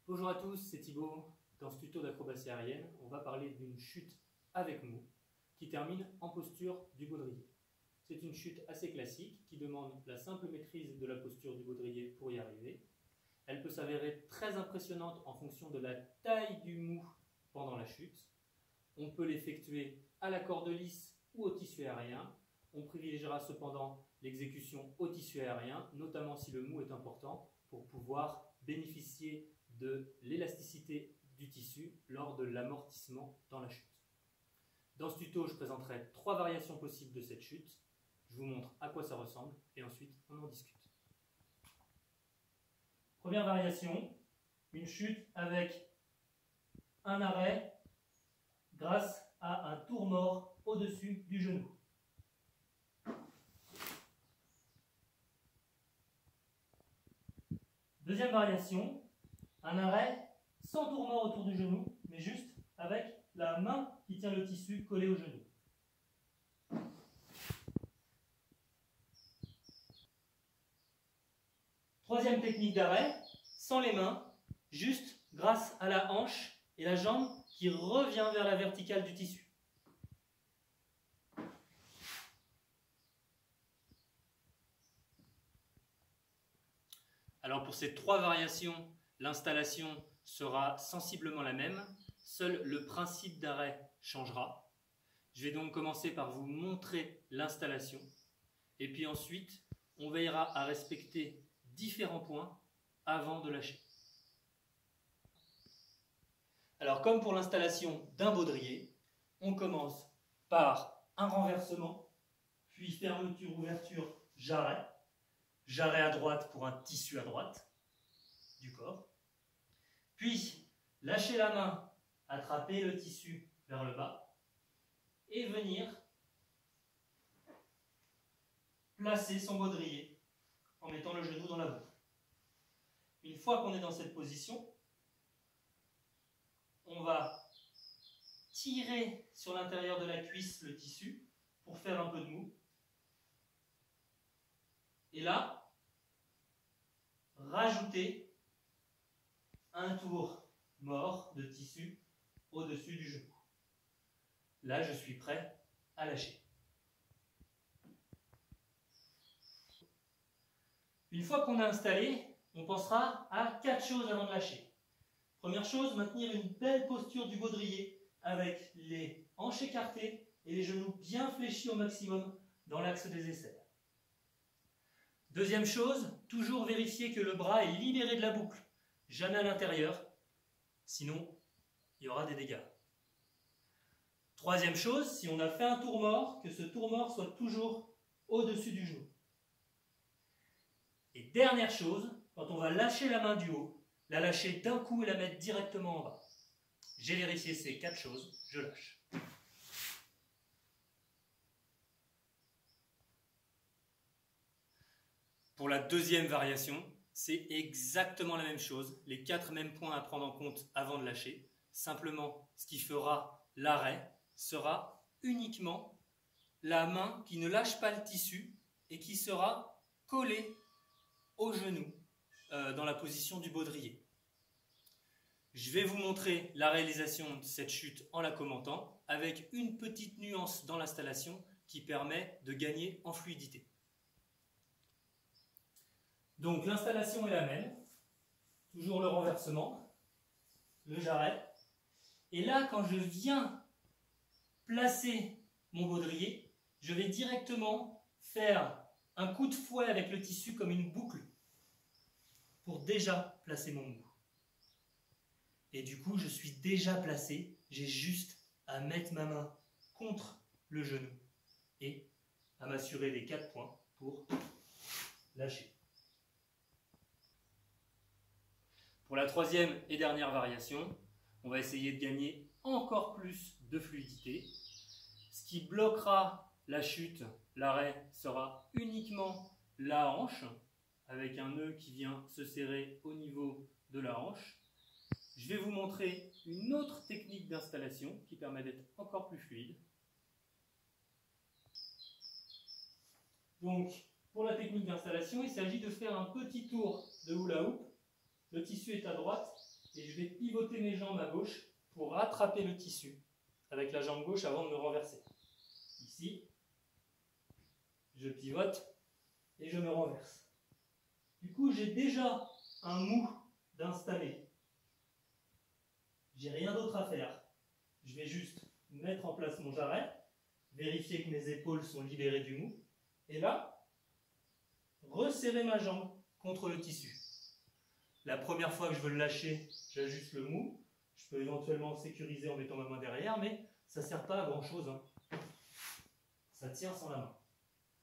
Bonjour à tous, c'est Thibaut. Dans ce tuto d'acrobatie aérienne, on va parler d'une chute avec mou qui termine en posture du baudrier. C'est une chute assez classique qui demande la simple maîtrise de la posture du baudrier pour y arriver. Elle peut s'avérer très impressionnante en fonction de la taille du mou pendant la chute. On peut l'effectuer à la corde lisse ou au tissu aérien. On privilégiera cependant l'exécution au tissu aérien, notamment si le mou est important, pour pouvoir bénéficier de l'élasticité du tissu lors de l'amortissement dans la chute. Dans ce tuto, je présenterai 3 variations possibles de cette chute. Je vous montre à quoi ça ressemble et ensuite on en discute. Première variation, une chute avec un arrêt grâce à un tour mort au-dessus du genou. Deuxième variation, un arrêt sans tour mort autour du genou, mais juste avec la main qui tient le tissu collé au genou. Troisième technique d'arrêt, sans les mains, juste grâce à la hanche et la jambe qui revient vers la verticale du tissu. Alors pour ces 3 variations, l'installation sera sensiblement la même, seul le principe d'arrêt changera. Je vais donc commencer par vous montrer l'installation et puis ensuite on veillera à respecter différents points avant de lâcher. Alors comme pour l'installation d'un baudrier, on commence par un renversement, puis fermeture-ouverture, jarret. Jarret à droite pour un tissu à droite du corps. Puis, lâcher la main, attraper le tissu vers le bas et venir placer son baudrier en mettant le genou dans la boucle. Une fois qu'on est dans cette position, on va tirer sur l'intérieur de la cuisse le tissu pour faire un peu de mou. Et là, rajouter un tour mort de tissu au-dessus du genou. Là, je suis prêt à lâcher. Une fois qu'on a installé, on pensera à 4 choses avant de lâcher. Première chose, maintenir une belle posture du baudrier avec les hanches écartées et les genoux bien fléchis au maximum dans l'axe des aisselles. Deuxième chose, toujours vérifier que le bras est libéré de la boucle, jamais à l'intérieur, sinon il y aura des dégâts. Troisième chose, si on a fait un tour mort, que ce tour mort soit toujours au-dessus du genou. Et dernière chose, quand on va lâcher la main du haut, la lâcher d'un coup et la mettre directement en bas. J'ai vérifié ces 4 choses, je lâche. Pour la deuxième variation, c'est exactement la même chose, les 4 mêmes points à prendre en compte avant de lâcher. Simplement, ce qui fera l'arrêt sera uniquement la main qui ne lâche pas le tissu et qui sera collée au genou dans la position du baudrier. Je vais vous montrer la réalisation de cette chute en la commentant avec une petite nuance dans l'installation qui permet de gagner en fluidité. Donc l'installation est la même, toujours le renversement, le jarret. Et là, quand je viens placer mon baudrier, je vais directement faire un coup de fouet avec le tissu comme une boucle pour déjà placer mon mou. Et du coup, je suis déjà placé, j'ai juste à mettre ma main contre le genou et à m'assurer des 4 points pour lâcher. Pour la troisième et dernière variation, on va essayer de gagner encore plus de fluidité. Ce qui bloquera la chute, l'arrêt, sera uniquement la hanche, avec un nœud qui vient se serrer au niveau de la hanche. Je vais vous montrer une autre technique d'installation qui permet d'être encore plus fluide. Donc, pour la technique d'installation, il s'agit de faire un petit tour de hula hoop. Le tissu est à droite et je vais pivoter mes jambes à gauche pour rattraper le tissu avec la jambe gauche avant de me renverser. Ici, je pivote et je me renverse. Du coup, j'ai déjà un mou d'installé. J'ai rien d'autre à faire. Je vais juste mettre en place mon jarret, vérifier que mes épaules sont libérées du mou, et là, resserrer ma jambe contre le tissu. La première fois que je veux le lâcher, j'ajuste le mou. Je peux éventuellement sécuriser en mettant ma main derrière, mais ça ne sert pas à grand chose. Ça tient sans la main.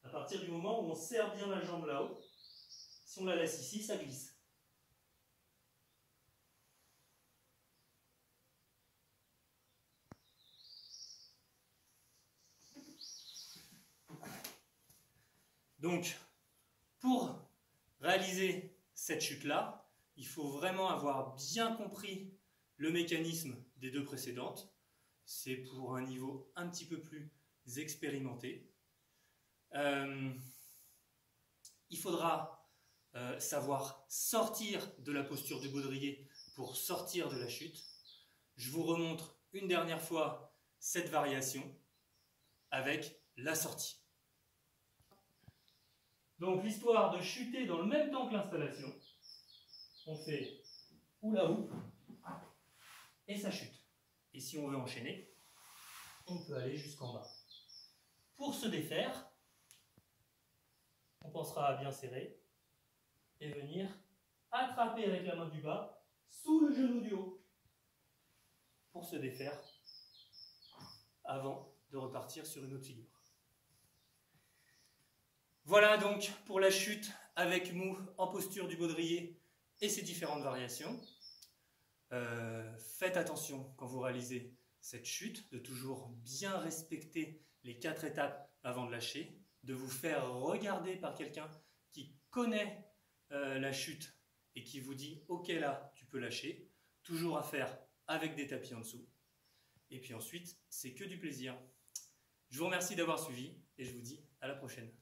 À partir du moment où on serre bien la jambe là-haut, si on la laisse ici, ça glisse. Donc, pour réaliser cette chute-là, il faut vraiment avoir bien compris le mécanisme des deux précédentes. C'est pour un niveau un petit peu plus expérimenté. Il faudra savoir sortir de la posture du baudrier pour sortir de la chute. Je vous remontre une dernière fois cette variation avec la sortie. Donc l'histoire de chuter dans le même temps que l'installation, on fait hula hoop et ça chute. Et si on veut enchaîner, on peut aller jusqu'en bas. Pour se défaire, on pensera à bien serrer et venir attraper avec la main du bas sous le genou du haut pour se défaire avant de repartir sur une autre figure. Voilà donc pour la chute avec mou en posture du baudrier et ses différentes variations. Faites attention quand vous réalisez cette chute, de toujours bien respecter les 4 étapes avant de lâcher, de vous faire regarder par quelqu'un qui connaît la chute et qui vous dit « Ok, là, tu peux lâcher », toujours à faire avec des tapis en dessous. Et puis ensuite, c'est que du plaisir. Je vous remercie d'avoir suivi et je vous dis à la prochaine.